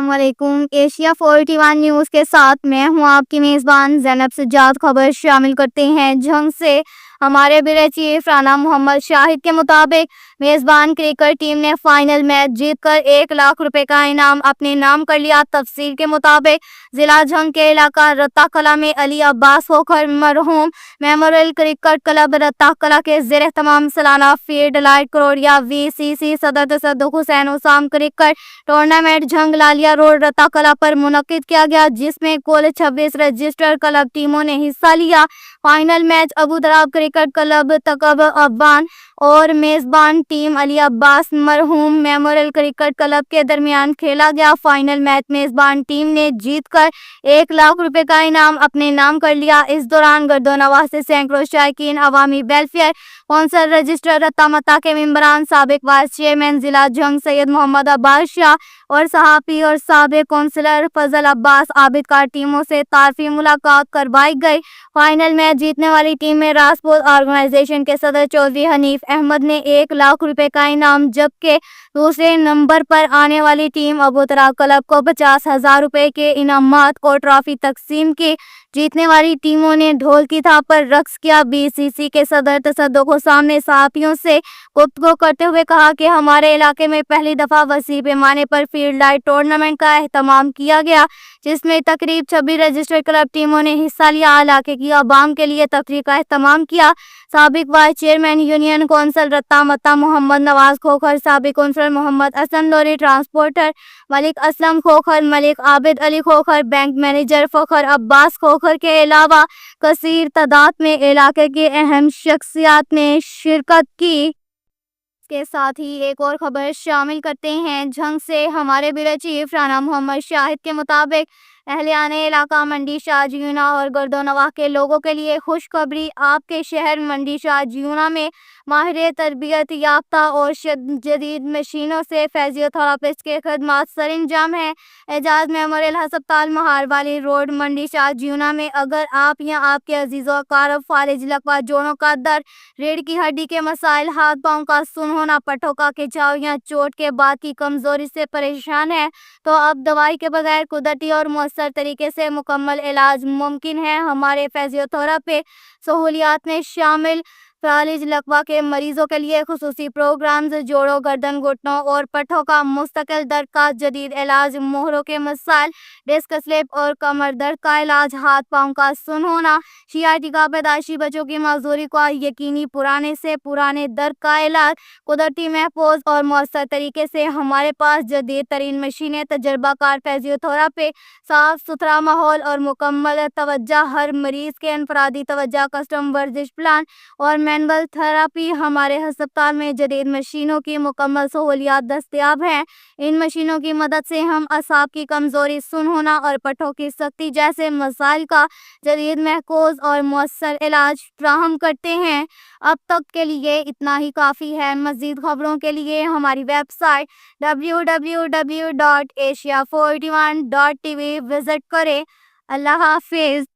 अस्सलाम वालेकुम। Asia 41 news के साथ मैं हूं आपकी मेज़बान ज़ैनब सज्जाद। खबर शामिल करते हैं जंग से। हमारे ब्यूरो चीफ राना मोहम्मद शाहिद के मुताबिक मेज़बान क्रिकेट टीम ने फाइनल मैच जीतकर 1 लाख रुपए का इनाम अपने नाम कर लिया। तफसील के मुताबिक जिला जंग के इलाका रत्ता कला में अली अब्बास खोखर मरहूम मेमोरियल क्रिकेट क्लब रत्ता कला के ज़ेर तमाम सालाना फील्ड लाइट करोड़िया VCC सदर तसद्दुक़ हुसैन उसाम क्रिकेट टूर्नामेंट जंग लालिया रोड रत्ता कला पर मुनक्किद किया गया, जिसमें कुल 26 रजिस्टर्ड क्लब टीमों ने हिस्सा लिया। Final match Abu Darab cricket club तकब अब्बान और मेज़बान टीम अली अब्बास मरहूम मेमोरियल क्रिकेट क्लब के दरमियान खेला गया। फाइनल मैच मेज़बान टीम ने जीतकर 1 लाख रुपए का इनाम अपने नाम कर लिया। इस दौरान गर्दोनवां से सैकड़ों शायकीन, अवामी वेलफेयर कौंसल, रजिस्टर रत्ता मता के मेंबरान, साबिक वाइस चेयरमैन जिला जंग सैयद मोहम्मद अब्बास शाह और सहाफ़ी और साबिक कौंसलर फजल अब्बास आबिदकार टीमों से तारफ़ी मुलाकात करवाई गई। फाइनल मैच जीतने वाली टीम में रासपुर ऑर्गेनाइजेशन के सदर चौधरी हनीफ अहमद ने 1 लाख रुपए का इनाम, जबकि दूसरे नंबर पर आने वाली टीम अबू दराब क्लब को 50,000 रुपए के इनामात और ट्रॉफी तकसीम की। जीतने वाली टीमों ने ढोल की थाप पर रक्स किया। BCC के सदर तसद्दुक़ हुसैन ने सहाफ़ियों से गुफ्तगू करते हुए कहा कि हमारे इलाके में पहली दफ़ा वसी पैमाने पर फील्ड लाइट टूर्नामेंट का एहतमाम किया गया, जिसमें तकरीब 26 रजिस्टर्ड क्लब टीमों ने हिस्सा लिया। इलाके की आवाम के लिए तकरीब का एहतमाम किया। साबिक vice chairman union council Ratta Matta Mohammad Nawaz Khokhar, साबिक councillor Mohammad Hasan Lori, transporter Malik Aslam Khokhar, Malik Abid Ali Khokhar, bank manager Fakhar Abbas Khokhar के अलावा कसीर तादाद में इलाके की अहम शख्सियात ने शिरकत की। के साथ ही एक और खबर शामिल करते हैं जंग से। हमारे ब्यूरो चीफ राना मोहम्मद शाहिद के मुताबिक अहलियाने इलाका मंडी शाह जियूना और गर्दोनवाह के लोगों के लिए खुशखबरी। आपके शहर मंडी शाह जियूना में माहिर तरबियत याफ्ता और जदीद मशीनों से फिजियोथेरापिस्ट के खदमात सरंजाम हैं। एजाज मेमोरियल हस्पताल महार वाली रोड मंडी शाह जियूना में अगर आप या आपके अजीज़ों अकारब फालिज लकवा, जोड़ों का दर्द, रीढ़ की हड्डी के मसाइल, हाथ पाँव का सुन होना, पट्टों का खिंचाव या चोट के बाद की कमजोरी से परेशान है, तो अब दवाई के बगैर कुदरती और मौसर तरीके से मुकम्मल इलाज मुमकिन है। हमारे फिजियोथेरापी सहूलियात में शामिल फालिज लकवा के मरीजों के लिए खुसूसी प्रोग्राम्स, जोड़ों, गर्दन, घुटनों और पट्टों का मुस्तकिल दर्द का जदीद इलाज, मोहरों के मसाइल, डिस्क स्लिप और कमर दर्द का इलाज, हाथ पाँव का सुन होना, सियाटिका, पैदाइशी बच्चों की माजूरी का यकीनी पुराने से पुराने दर्द का इलाज कुदरती, महफूज और मौसर तरीके से। हमारे पास जदीद तरीन मशीनें, तजर्बाकार फिजियोथेरापी, साफ सुथरा माहौल और मुकम्मल तवज्जो। हर मरीज के अनफरादी तवज्जो, कस्टम वर्जिश प्लान और मैनुअल थेरापी। हमारे अस्पताल में जदीद मशीनों की मुकम्मल सहूलियात दस्तयाब हैं। इन मशीनों की मदद से हम असाब की कमजोरी, सुन होना और पट्टों की सख्ती जैसे मसाइल का जदीद, महफूज और मौसर इलाज फराहम करते हैं। अब तक के लिए इतना ही काफ़ी है। मज़ीद खबरों के लिए हमारी वेबसाइट www.asia41.tv विज़िट करें। अल्लाह हाफिज़।